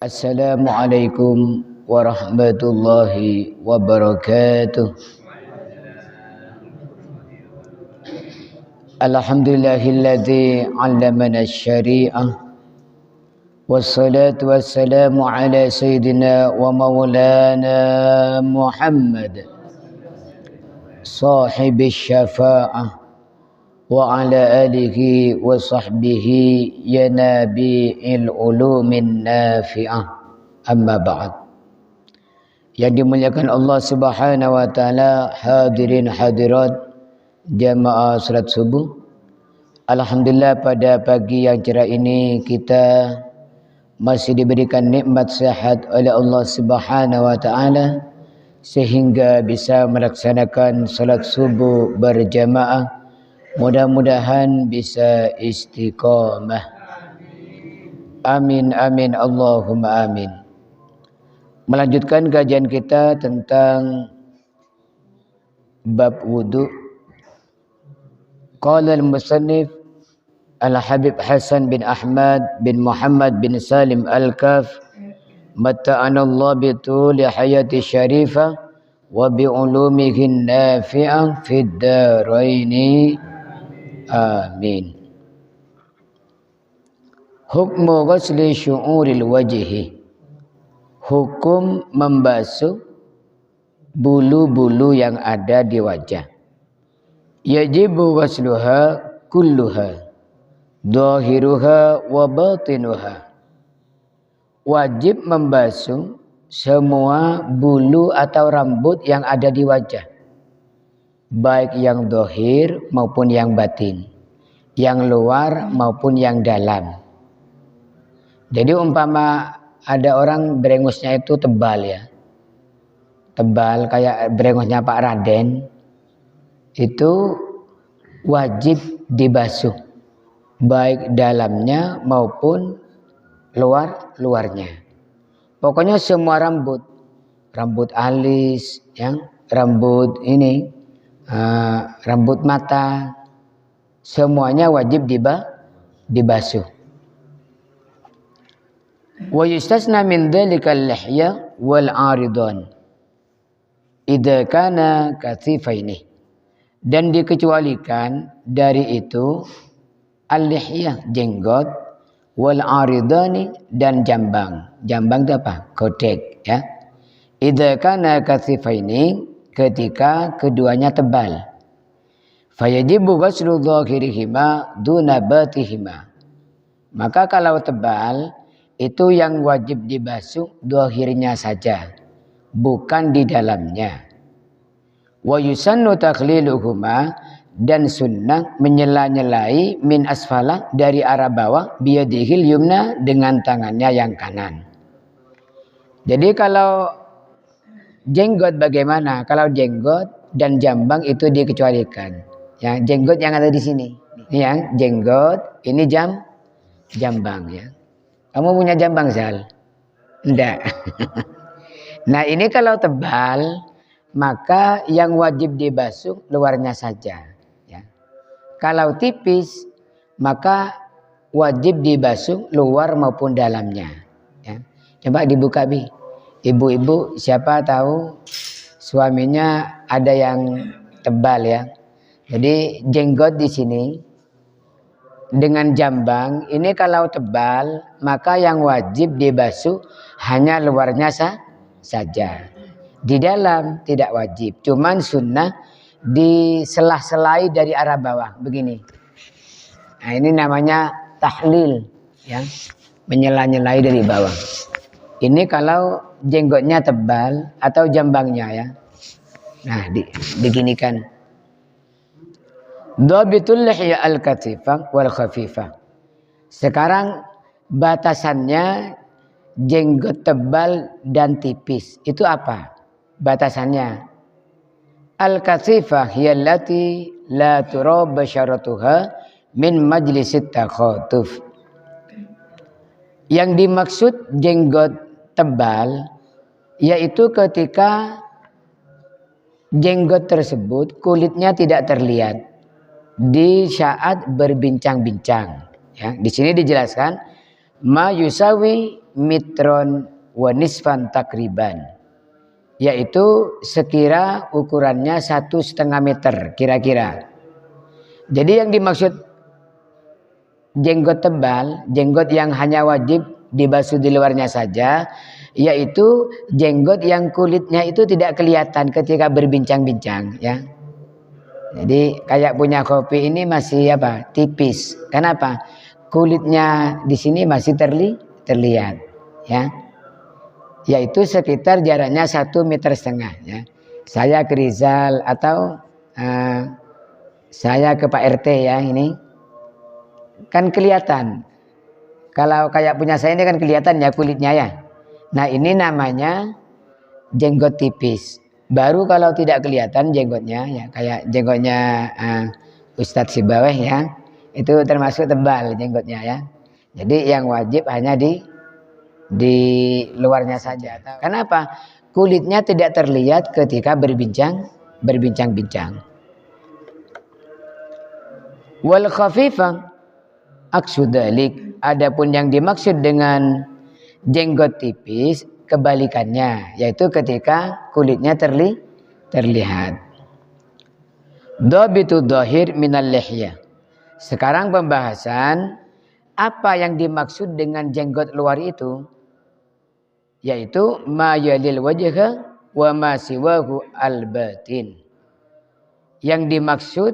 Assalamualaikum warahmatullahi wabarakatuh. Alhamdulillahilladzi 'allamana asy-syari'ah wassalatu wassalamu ala sayyidina wa maulana Muhammad sahibis syafa'ah wa ala alihi wa sahbihi ya nabi'il ulumin nafi'ah. Amma ba'd. Yang dimuliakan Allah Subhanahu wa taala, hadirin hadirat jamaah salat subuh. Alhamdulillah pada pagi yang cerah ini kita masih diberikan nikmat sehat oleh Allah Subhanahu wa taala sehingga bisa melaksanakan salat subuh berjamaah. Mudah-mudahan bisa istiqamah. Amin amin Allahumma amin. Melanjutkan kajian kita tentang bab wudu. Qala al-musannif Al-Habib Hasan bin Ahmad bin Muhammad bin Salim Al-Kaf matta'ana Allah bituli hayati syarifah wa bi'ulumihi nafi'ah fid daraini. Amin. Hukmu ghusli syu'uril wajhi. Hukum membasuh bulu-bulu yang ada di wajah. Yajibu ghusluha kulluha, dhahiruha wa batinuha. Wajib membasuh semua bulu atau rambut yang ada di wajah, baik yang dohir maupun yang batin, yang luar maupun yang dalam. Jadi umpama ada orang brengosnya itu tebal ya, tebal kayak brengosnya Pak Raden, itu wajib dibasuh baik dalamnya maupun luarnya. Pokoknya semua rambut alis, yang rambut ini, rambut mata, semuanya wajib dibasuh. Wa yustasna min dzalika al-lihya wal 'aridan idza kana kathifaini. Dan dikecualikan dari itu al-lihya jenggot, wal 'aridani dan jambang. Jambang itu apa? Kodek ya. Idza kana kathifaini, ketika keduanya tebal. Fayajibu ghuslu dhahirihima duna batihima. Maka kalau tebal itu yang wajib dibasuh dhahirnya saja, bukan di dalamnya. Wa yusannu takhliluhuma, dan sunnah menyela-nyelai min asfala, dari arah bawah, biyadihil yumna, dengan tangannya yang kanan. Jadi kalau jenggot bagaimana? Kalau jenggot dan jambang itu dikecualikan. Ya, jenggot yang ada di sini. Ini yang jenggot, ini jambang ya. Kamu punya jambang, Zal? Enggak. Nah, ini kalau tebal, maka yang wajib dibasuh luarnya saja ya. Kalau tipis, maka wajib dibasuh luar maupun dalamnya ya. Coba dibuka Bi. Ibu-ibu siapa tahu suaminya ada yang tebal ya. Jadi jenggot di sini dengan jambang ini kalau tebal, maka yang wajib dibasuh hanya luarnya saja. Di dalam tidak wajib, cuman sunnah diselah-selai dari arah bawah begini. Nah, ini namanya tahlil ya, menyela-nyelai dari bawah. Ini kalau jenggotnya tebal atau jambangnya ya. Nah, diginikan. Dhabitul lihya al-katifah wal khafifah. Sekarang batasannya jenggot tebal dan tipis itu apa? Batasannya al-katifah hiya allati la turab basyaratuha min majlisit takhatuf. Yang dimaksud jenggot tebal yaitu ketika jenggot tersebut kulitnya tidak terlihat di saat berbincang-bincang. Ya, di sini dijelaskan ma yusawi mitron wa nisfan takriban, yaitu sekira ukurannya 1,5 meter kira-kira. Jadi yang dimaksud jenggot tebal, jenggot yang hanya wajib dibasuh di luarnya saja, yaitu jenggot yang kulitnya itu tidak kelihatan ketika berbincang-bincang, ya. Jadi kayak punya kopi ini masih apa? Tipis. Kenapa? Kulitnya di sini masih terlihat, ya. Yaitu sekitar jaraknya 1,5 meter, ya. Saya ke Rizal atau saya ke Pak RT, ya, ini kan kelihatan. Kalau kayak punya saya ini kan kelihatan ya kulitnya, ya. Nah ini namanya jenggot tipis. Baru kalau tidak kelihatan jenggotnya, ya kayak jenggotnya Ustadz Sibaweh, ya, itu termasuk tebal jenggotnya, ya. Jadi yang wajib hanya di luarnya saja. Kenapa? Kulitnya tidak terlihat ketika berbincang-bincang. Wal khafifah aksudalik. Adapun yang dimaksud dengan jenggot tipis kebalikannya, yaitu ketika kulitnya terlihat. Dhabitu dhahir minal lihyah. Sekarang pembahasan apa yang dimaksud dengan jenggot luar itu, yaitu ma yalil wajha wa ma siwahu al-batin. Yang dimaksud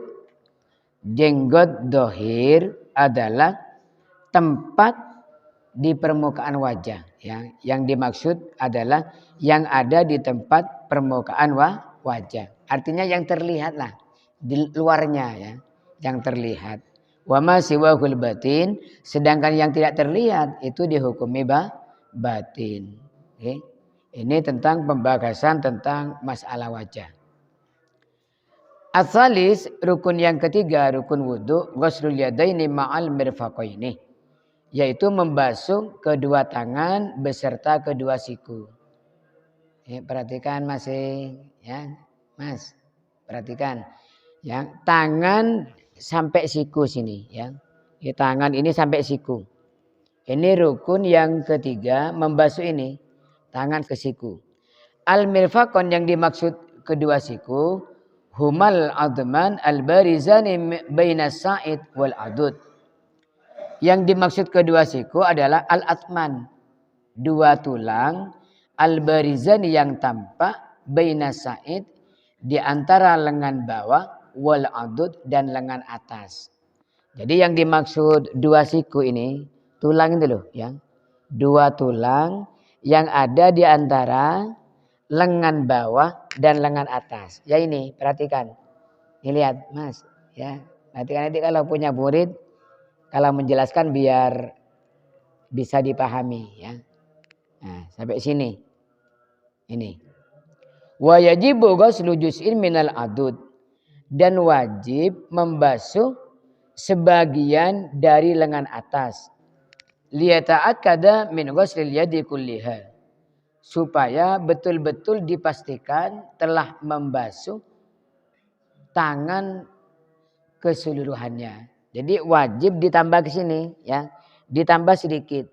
jenggot dhahir adalah tempat di permukaan wajah, ya. Yang dimaksud adalah yang ada di tempat permukaan wajah. Artinya yang terlihat lah di luarnya, ya, yang terlihat. Wa ma siwahul batin, sedangkan yang tidak terlihat itu dihukumi batin. Okay. Ini tentang pembahasan tentang masalah wajah. As-salis, rukun yang ketiga, rukun wudu, ghuslul yadaini ma'al mirfaqaini, yaitu membasuh kedua tangan beserta kedua siku. Perhatikan masih, ya, Mas. Perhatikan, ya, tangan sampai siku sini, ya. Tangan ini sampai siku. Ini rukun yang ketiga, membasuh ini tangan ke siku. Al-mirfaqon yang dimaksud kedua siku, humal adman al-barizani baina sa'id wal adud. Yang dimaksud kedua siku adalah al-atman, dua tulang, al-barizani yang tampak, baina sa'id, di antara lengan bawah, wal adud, dan lengan atas. Jadi yang dimaksud dua siku ini, tulang itu loh, ya. Dua tulang yang ada di antara lengan bawah dan lengan atas. Ya ini, perhatikan. Ini lihat, Mas, ya. Perhatikan nanti kalau punya murid, kalau menjelaskan biar bisa dipahami, ya. Nah, sampai sini. Ini. Wa yajibu ghuslu juz'in minal adud, dan wajib membasuh sebagian dari lengan atas. Liyata'akkada min ghuslil yadi kulliha, supaya betul-betul dipastikan telah membasuh tangan keseluruhannya. Jadi wajib ditambah ke sini, ya. Ditambah sedikit.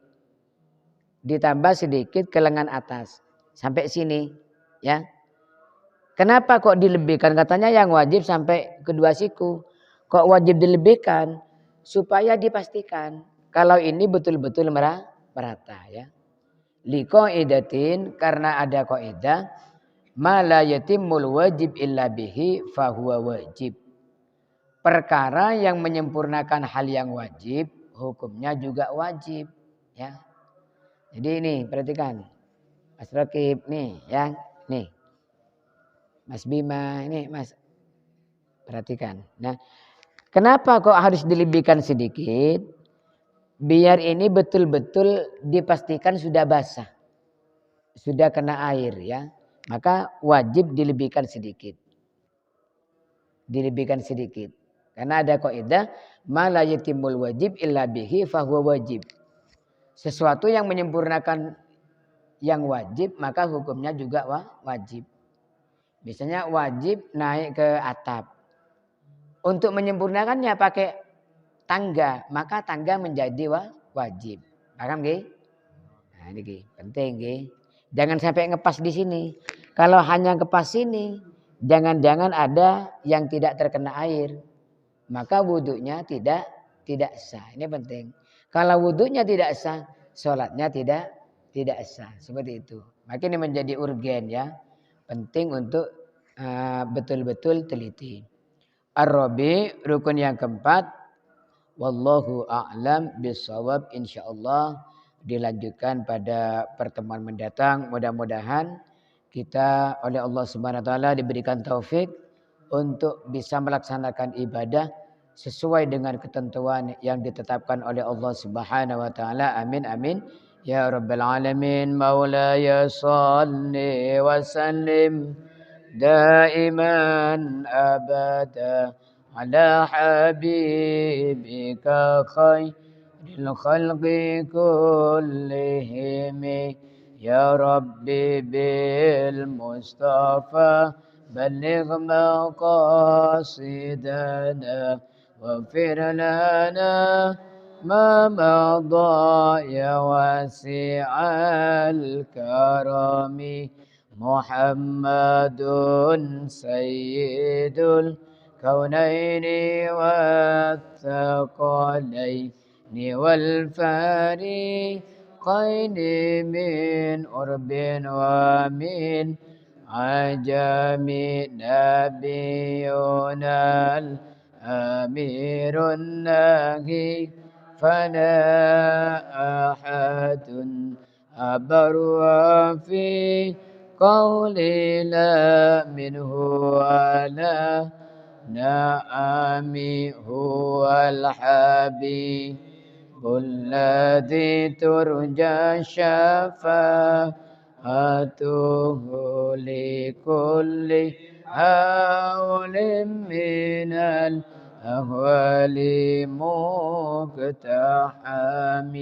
Ditambah sedikit ke lengan atas. Sampai sini, ya. Kenapa kok dilebihkan? Katanya yang wajib sampai kedua siku. Kok wajib dilebihkan? Supaya dipastikan kalau ini betul-betul merata, ya. Liqaidatin, karena ada kaidah, ma la yatimmul wajib illa bihi fahuwa wajib. Perkara yang menyempurnakan hal yang wajib, hukumnya juga wajib, ya. Jadi ini perhatikan, Mas Rakib nih, ya, nih, Mas Bima ini, Mas, perhatikan. Nah, kenapa kok harus dilebihkan sedikit? Biar ini betul-betul dipastikan sudah basah, sudah kena air, ya. Maka wajib dilebihkan sedikit. Dilebihkan sedikit. Karena ada kaidah, ma la yatimul wajib illa bihi fahuwa wajib. Sesuatu yang menyempurnakan yang wajib, maka hukumnya juga wajib. Misalnya wajib naik ke atap. Untuk menyempurnakannya pakai tangga, maka tangga menjadi wajib. Paham nggih? Nah, ini penting nggih. Jangan sampai ngepas di sini. Kalau hanya ngepas sini, jangan-jangan ada yang tidak terkena air. Maka wudhunya tidak sah. Ini penting. Kalau wudhunya tidak sah, sholatnya tidak sah. Seperti itu. Maka ini menjadi urgen ya. Penting untuk betul-betul teliti. Ar-Rabi, rukun yang keempat. Wallahu a'lam bisawab, insyaallah dilanjutkan pada pertemuan mendatang. Mudah-mudahan kita oleh Allah Subhanahu wa taala diberikan taufik untuk bisa melaksanakan ibadah sesuai dengan ketentuan yang ditetapkan oleh Allah Subhanahu wa taala. Amin amin ya rabbal alamin. Maulaya shalli wa sallim daiman abada على حبيبك خير الخلق كلهم يا ربي بالمصطفى بلغ مقاصدنا واغفر لنا ما مضى يا واسع الكرم محمد سيد الكونين والثقلين والفريقين من أرب ومن عجم نبينا الأمير النهي فلا أحد أبر في قولي لا منه ولا نعمي هو الحبيب الذي ترجى شفاعته لكل حول من الأهوال مقتحم.